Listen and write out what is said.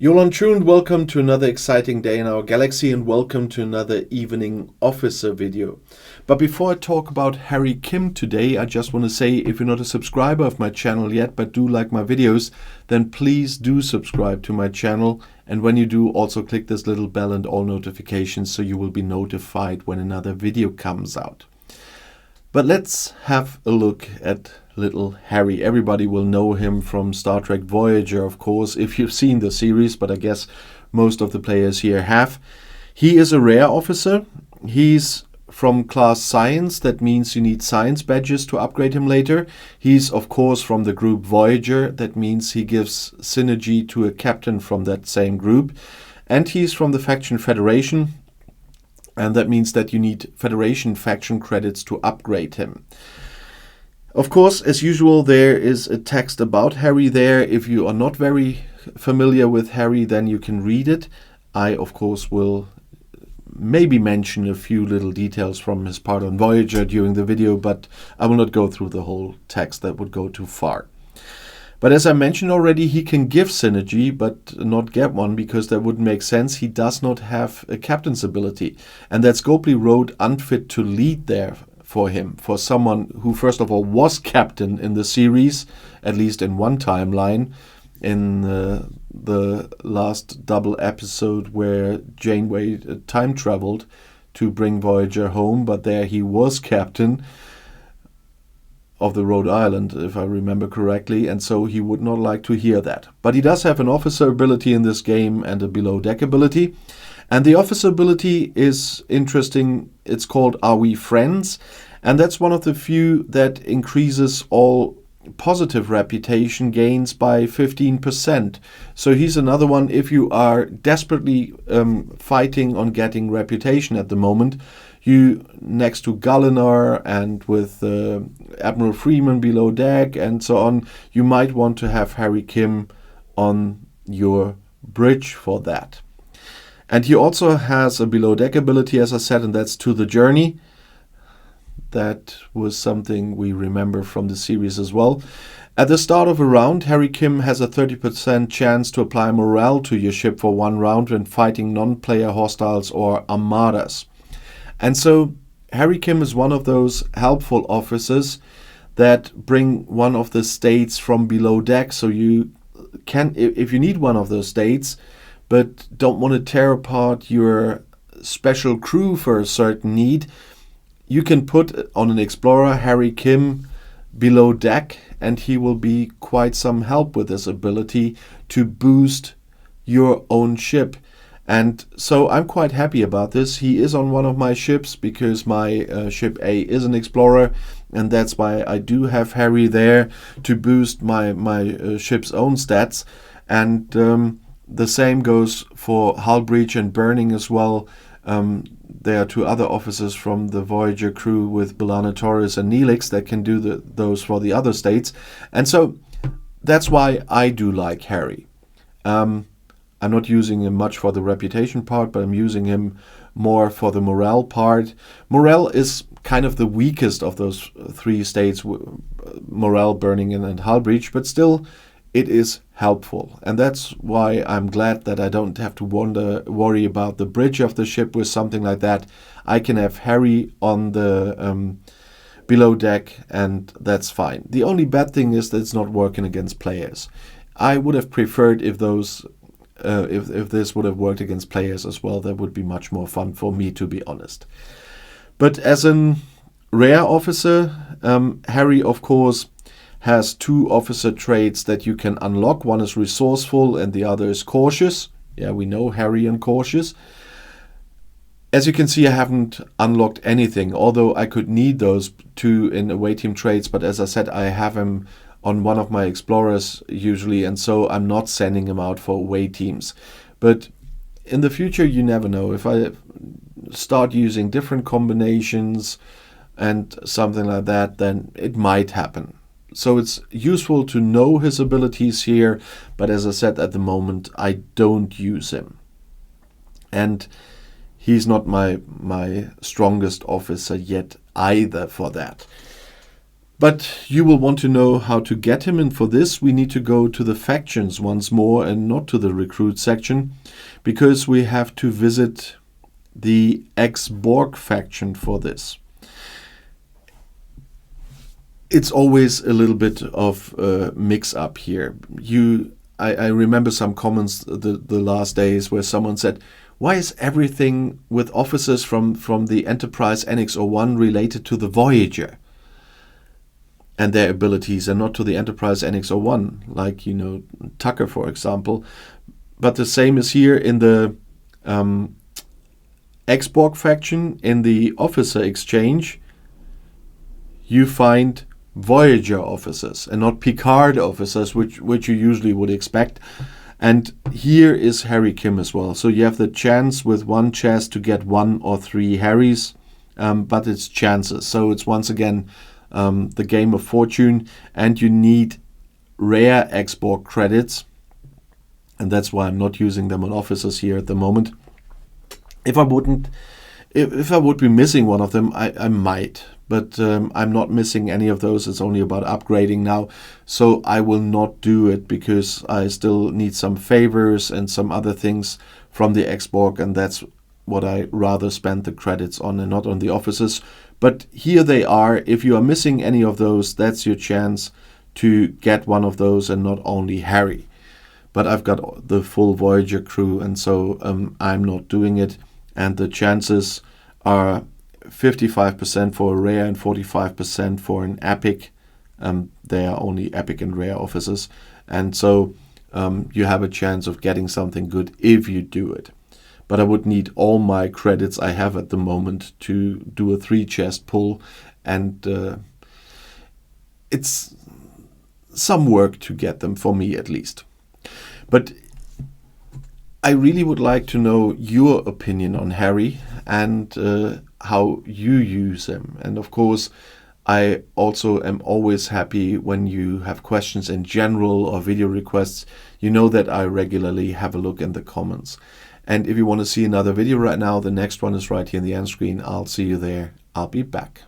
Yolan Chun, welcome to another exciting day in our galaxy and welcome to another Evening Officer video. But before I talk about Harry Kim today, I just want to say if you're not a subscriber of my channel yet but do like my videos, then please do subscribe to my channel, and when you do, also click this little bell and all notifications so you will be notified when another video comes out. But let's have a look at little Harry. Everybody will know him from Star Trek Voyager, of course, if you've seen the series, but I guess most of the players here have. He is a rare officer. He's from class Science. That means you need science badges to upgrade him later. He's, of course, from the group Voyager. That means he gives synergy to a captain from that same group. And he's from the faction Federation. And that means that you need Federation faction credits to upgrade him. Of course, as usual, there is a text about Harry there. If you are not very familiar with Harry, then you can read it. I, of course, will maybe mention a few little details from his part on Voyager during the video, but I will not go through the whole text. That would go too far. But as I mentioned already, he can give synergy, but not get one, because that wouldn't make sense. He does not have a captain's ability. And that Scopely wrote unfit to lead there for him, for someone who, first of all, was captain in the series, at least in one timeline, in the last double episode where Janeway time traveled to bring Voyager home, but there he was captain of the Rhode Island, if I remember correctly, and so he would not like to hear that. But he does have an officer ability in this game and a below deck ability. And the officer ability is interesting. It's called Are We Friends? And that's one of the few that increases all positive reputation gains by 15%. So he's another one if you are desperately fighting on getting reputation at the moment. You, next to Gallinar and with Admiral Freeman below deck and so on, you might want to have Harry Kim on your bridge for that. And he also has a below deck ability, as I said, and that's To the Journey. That was something we remember from the series as well. At the start of a round, Harry Kim has a 30% chance to apply morale to your ship for one round when fighting non-player hostiles or armadas. And so Harry Kim is one of those helpful officers that bring one of the states from below deck. So you can, if you need one of those states, but don't want to tear apart your special crew for a certain need, you can put on an Explorer Harry Kim below deck, and he will be quite some help with this ability to boost your own ship. And so I'm quite happy about this. He is on one of my ships because my ship A is an Explorer, and that's why I do have Harry there to boost my ship's own stats. And the same goes for hull breach and burning as well. There are two other officers from the Voyager crew with B'Elanna Torres and Neelix that can do those for the other states. And so that's why I do like Harry. I'm not using him much for the reputation part, but I'm using him more for the morale part. Morale is kind of the weakest of those three states, morale, burning, and hull breach, but still it is helpful. And that's why I'm glad that I don't have to worry about the bridge of the ship with something like that. I can have Harry on the below deck, and that's fine. The only bad thing is that it's not working against players. I would have preferred if those if this would have worked against players as well. That would be much more fun for me, to be honest. But as a rare officer, Harry, of course, has two officer traits that you can unlock. One is resourceful and the other is cautious. Yeah, we know Harry and cautious. As you can see, I haven't unlocked anything, although I could need those two in away team traits. But as I said, I have him on one of my Explorers usually, and so I'm not sending him out for away teams. But in the future, you never know. If I start using different combinations and something like that, then it might happen. So it's useful to know his abilities here, but as I said, at the moment, I don't use him. And he's not my strongest officer yet either for that. But you will want to know how to get him, and for this we need to go to the factions once more and not to the recruit section, because we have to visit the ex-Borg faction for this. It's always a little bit of a mix-up here. I remember some comments the last days where someone said, why is everything with officers from the Enterprise NX-01 related to the Voyager and their abilities, and not to the Enterprise NX-01, like, you know, Tucker, for example. But the same is here in the ex-Borg faction. In the officer exchange, you find Voyager officers and not Picard officers, which you usually would expect. And here is Harry Kim as well. So you have the chance with one chest to get 1 or 3 Harrys, but it's chances. So it's once again the game of fortune, and you need rare ex-Borg credits, and that's why I'm not using them on officers here at the moment. If I would be missing one of them, I might, but I'm not missing any of those. It's only about upgrading now, so I will not do it because I still need some favors and some other things from the ex-Borg, and that's what I rather spend the credits on and not on the officers. But here they are. If you are missing any of those, that's your chance to get one of those and not only Harry. But I've got the full Voyager crew, and so I'm not doing it. And the chances are 55% for a rare and 45% for an epic. They are only epic and rare officers. And so you have a chance of getting something good if you do it. But I would need all my credits I have at the moment to do a 3-chest pull, and it's some work to get them, for me at least. But I really would like to know your opinion on Harry and how you use him. And of course, I also am always happy when you have questions in general or video requests. You know that I regularly have a look in the comments. And if you want to see another video right now, the next one is right here in the end screen. I'll see you there. I'll be back.